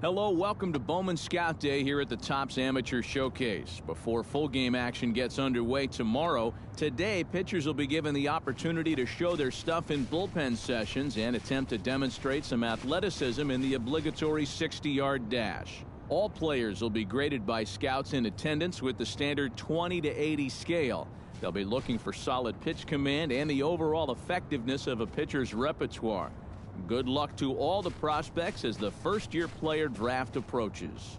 Hello, welcome to Bowman Scout Day here at the Topps Amateur Showcase. Before full game action gets underway tomorrow, today pitchers will be given the opportunity to show their stuff in bullpen sessions and attempt to demonstrate some athleticism in the obligatory 60-yard dash. All players will be graded by scouts in attendance with the standard 20 to 80 scale. They'll be looking for solid pitch command and the overall effectiveness of a pitcher's repertoire. Good luck to all the prospects as the first-year player draft approaches.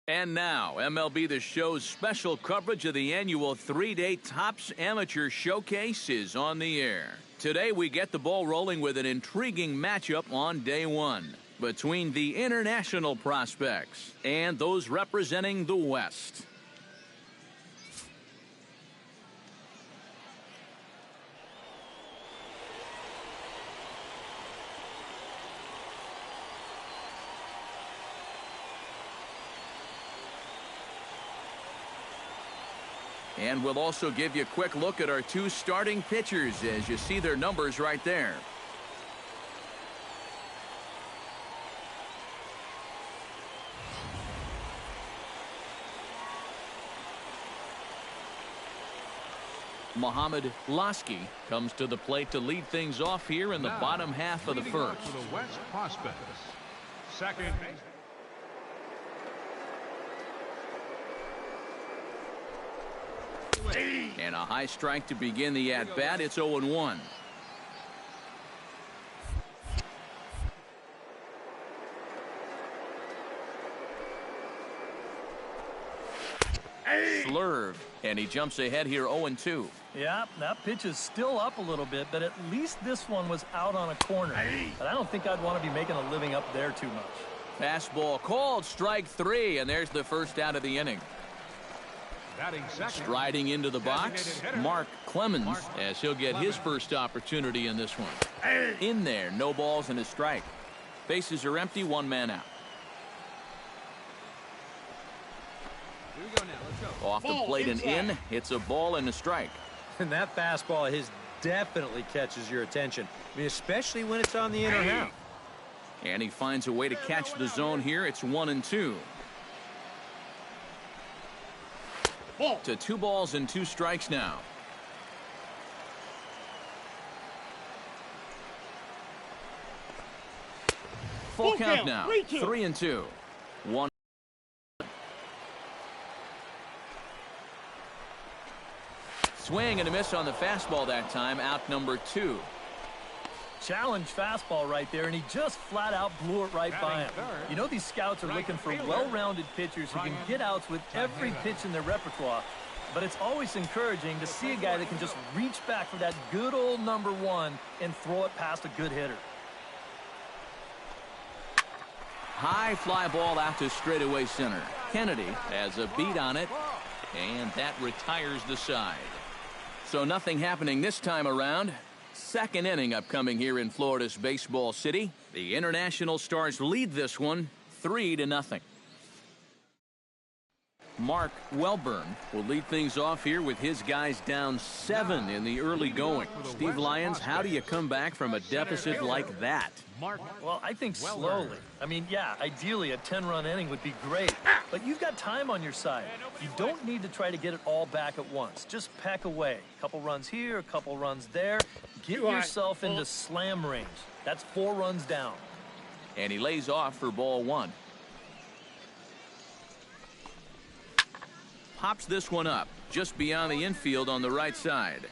And now, MLB The Show's special coverage of the annual 3-day Topps Amateur Showcase is on the air. Today, we get the ball rolling with an intriguing matchup on day one between the international prospects and those representing the West. And we'll also give you a quick look at our two starting pitchers as you see their numbers right there. Mohamed Lasky comes to the plate to lead things off here in the bottom half of the first. For the West prospects, second base. And a high strike to begin the at-bat. It's 0-1. Slurve, and he jumps ahead here 0-2. Yeah, that pitch is still up a little bit, but at least this one was out on a corner. But I don't think I'd want to be making a living up there too much. Fastball called, strike three, and there's the first out of the inning. Striding into the box, Mark Clemens, as he'll get his first opportunity in this one. In there, no balls and a strike. Bases are empty, one man out. Here we go now. Let's go. Off the plate and in, it's a ball and a strike. And that fastball of his definitely catches your attention. I mean, especially when it's on the inner half. And he finds a way to catch the zone here. It's 1-2. To 2 balls and 2 strikes now. Full count now. 3-2. 1. Swing and a miss on the fastball that time. Out number 2. Challenge fastball right there, and he just flat out blew it right by him. You know, these scouts are looking for well-rounded pitchers who can get outs with every pitch in their repertoire, but it's always encouraging to see a guy that can just reach back for that good old number 1 and throw it past a good hitter. High fly ball out to straightaway center. Kennedy has a beat on it, and that retires the side. So nothing happening this time around. Second inning upcoming here in Florida's Baseball City. The International Stars lead this one 3-0. Mark Welburn will lead things off here with his guys down 7 in the early going. Steve Lyons, how do you come back from a deficit like that? Well, I think slowly. I mean, yeah, ideally a 10-run inning would be great, but you've got time on your side. You don't need to try to get it all back at once. Just peck away. A couple runs here, a couple runs there. Get yourself into slam range. That's 4 runs down. And he lays off for ball 1. Pops this one up just beyond the infield on the right side.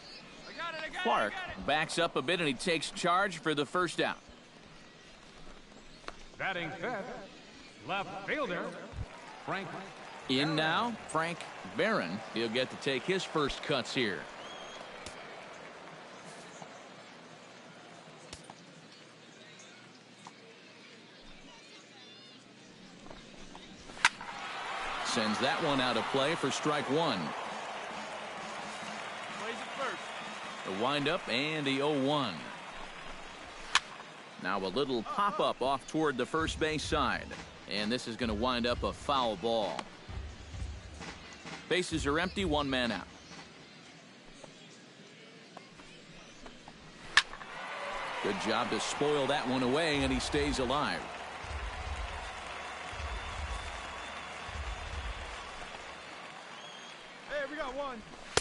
Clark backs up a bit and he takes charge for the first out. Batting fifth, left fielder, Frank. In now, Frank Barron. He'll get to take his first cuts here. Sends that one out of play for strike 1. The windup and the 0-1. Now a little pop-up off toward the first base side. And this is going to wind up a foul ball. Bases are empty, one man out. Good job to spoil that one away, and he stays alive.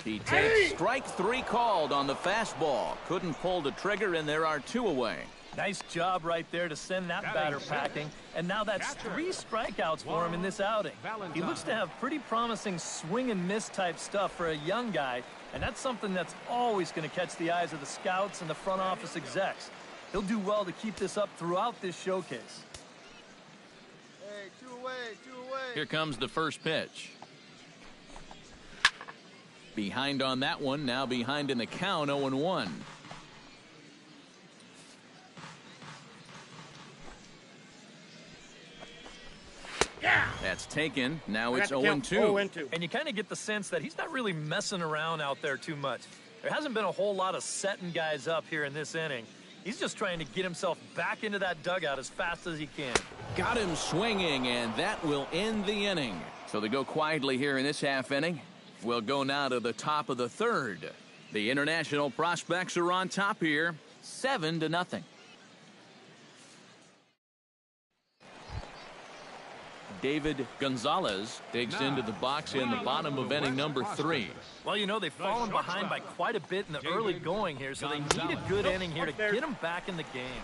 He takes strike 3 called on the fastball. Couldn't pull the trigger, and there are 2 away. Nice job right there to send that batter packing. And now that's 3 strikeouts for him in this outing. He looks to have pretty promising swing and miss type stuff for a young guy. And that's something that's always going to catch the eyes of the scouts and the front office execs. He'll do well to keep this up throughout this showcase. Here comes the first pitch. Behind on that one, now behind in the count, 0-1. That's taken. Now it's 0-2. And you kind of get the sense that he's not really messing around out there too much. There hasn't been a whole lot of setting guys up here in this inning. He's just trying to get himself back into that dugout as fast as he can. Got him swinging, and that will end the inning. So they go quietly here in this half inning. We'll go now to the top of the third. The International prospects are on top here, 7-0. David Gonzalez digs into the box in the bottom of inning number 3. Well, you know, they've fallen behind by quite a bit in the early going here, so they need a good inning here to get him back in the game.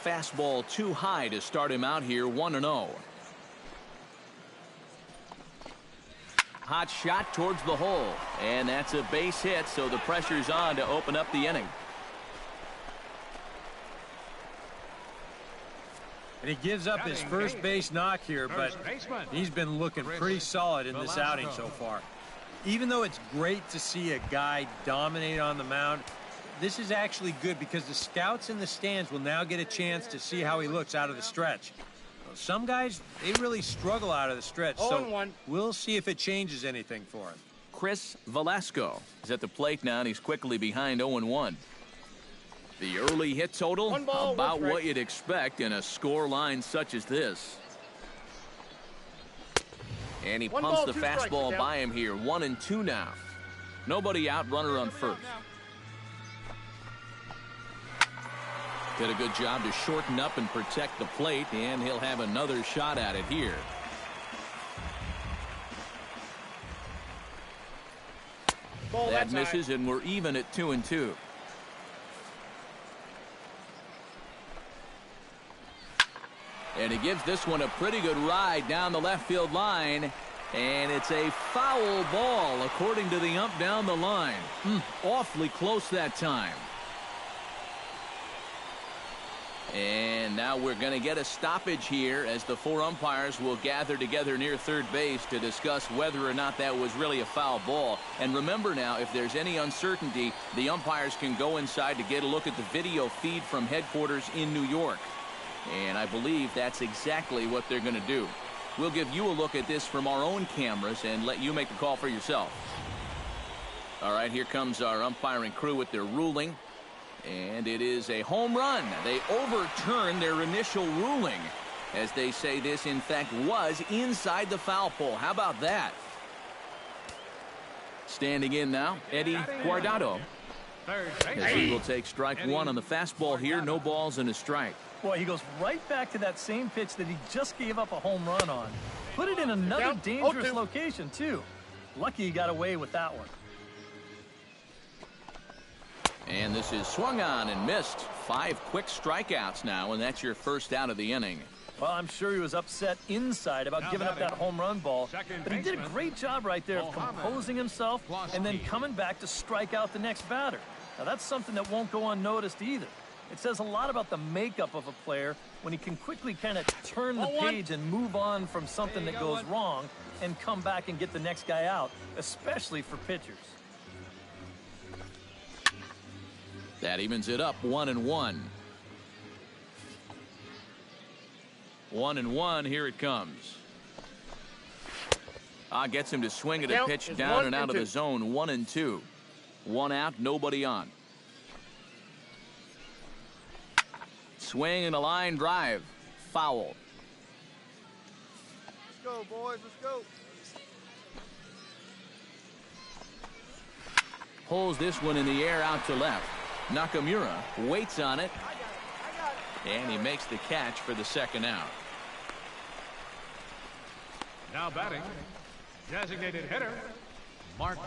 Fastball too high to start him out here, 1-0. Hot shot towards the hole, and that's a base hit, so the pressure's on to open up the inning. And he gives up his first base knock here, but he's been looking pretty solid in this outing so far. Even though it's great to see a guy dominate on the mound, this is actually good because the scouts in the stands will now get a chance to see how he looks out of the stretch. Some guys, they really struggle out of the stretch, so we'll see if it changes anything for him. Chris Velasco is at the plate now, and he's quickly behind 0-1. The early hit total, about what you'd expect in a score line such as this. And he pumps the fastball by him here, 1-2 now. Nobody out, runner on first. Did a good job to shorten up and protect the plate, and he'll have another shot at it here. That misses, and we're even at 2-2. And he gives this one a pretty good ride down the left field line. And it's a foul ball, according to the ump down the line. Awfully close that time. And now we're going to get a stoppage here as the 4 umpires will gather together near third base to discuss whether or not that was really a foul ball. And remember now, if there's any uncertainty, the umpires can go inside to get a look at the video feed from headquarters in New York. And I believe that's exactly what they're going to do. We'll give you a look at this from our own cameras and let you make the call for yourself. All right, here comes our umpiring crew with their ruling. And it is a home run. They overturn their initial ruling as they say this, in fact, was inside the foul pole. How about that? Standing in now, Eddie Guardado. As he will take strike 1 on the fastball here. No balls and a strike. Boy, he goes right back to that same pitch that he just gave up a home run on. Put it in another dangerous location, too. Lucky he got away with that one. And this is swung on and missed. 5 quick strikeouts now, and that's your first out of the inning. Well, I'm sure he was upset inside about giving up that home run ball, but he did a great job right there of composing himself and then coming back to strike out the next batter. Now, that's something that won't go unnoticed either. It says a lot about the makeup of a player when he can quickly kind of turn the page and move on from something that goes wrong and come back and get the next guy out, especially for pitchers. That evens it up, 1-1. 1-1, here it comes. Gets him to swing at a pitch down and out of the zone, 1-2. 1 out, nobody on. Swing and a line drive. Foul. Let's go, boys. Let's go. Pulls this one in the air out to left. Nakamura waits on it. And he makes the catch for the second out. Now batting, designated hitter, Mark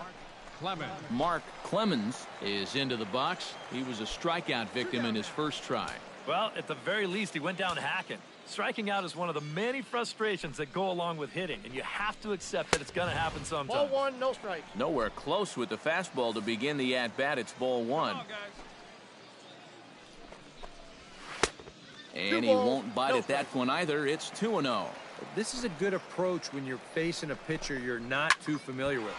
Clemens. Mark Clemens is into the box. He was a strikeout victim in his first try. Well, at the very least, he went down hacking. Striking out is one of the many frustrations that go along with hitting, and you have to accept that it's going to happen sometime. Ball 1, no strike. Nowhere close with the fastball to begin the at-bat. It's ball 1. And he won't bite at that one either. It's 2-0. This is a good approach when you're facing a pitcher you're not too familiar with.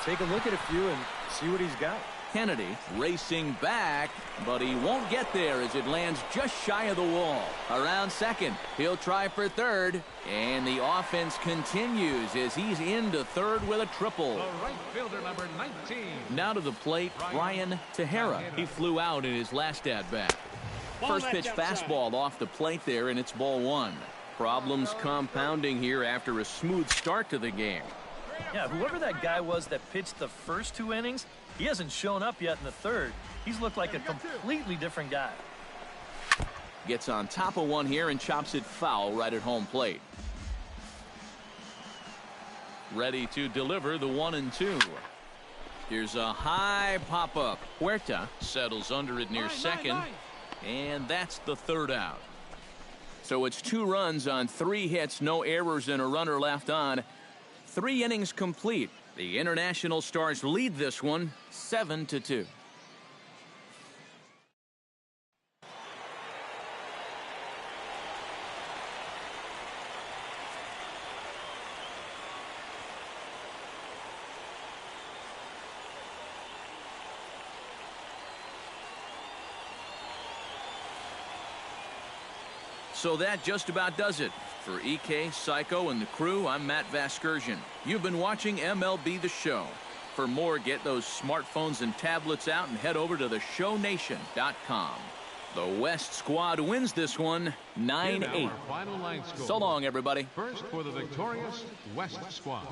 Take a look at a few and see what he's got. Kennedy racing back, but he won't get there as it lands just shy of the wall. Around second, he'll try for third, and the offense continues as he's into third with a triple. The right fielder, number 19. Now to the plate, Brian Tejera. He flew out in his last at-bat. First pitch fastball off the plate there, and it's ball one. Problems compounding here after a smooth start to the game. Yeah, whoever that guy was that pitched the first 2 innings, he hasn't shown up yet in the third. He's looked like a completely different guy. Gets on top of one here and chops it foul right at home plate. Ready to deliver the 1-2. Here's a high pop-up. Huerta settles under it near second, and that's the third out. So it's 2 runs on 3 hits, no errors, and a runner left on. 3 innings complete. The International Stars lead this one 7-2. So that just about does it. For EK, Psycho, and the crew, I'm Matt Vasgersian. You've been watching MLB The Show. For more, get those smartphones and tablets out and head over to theshownation.com. The West squad wins this one 9-8. Final line score. So long, everybody. First for the victorious West squad.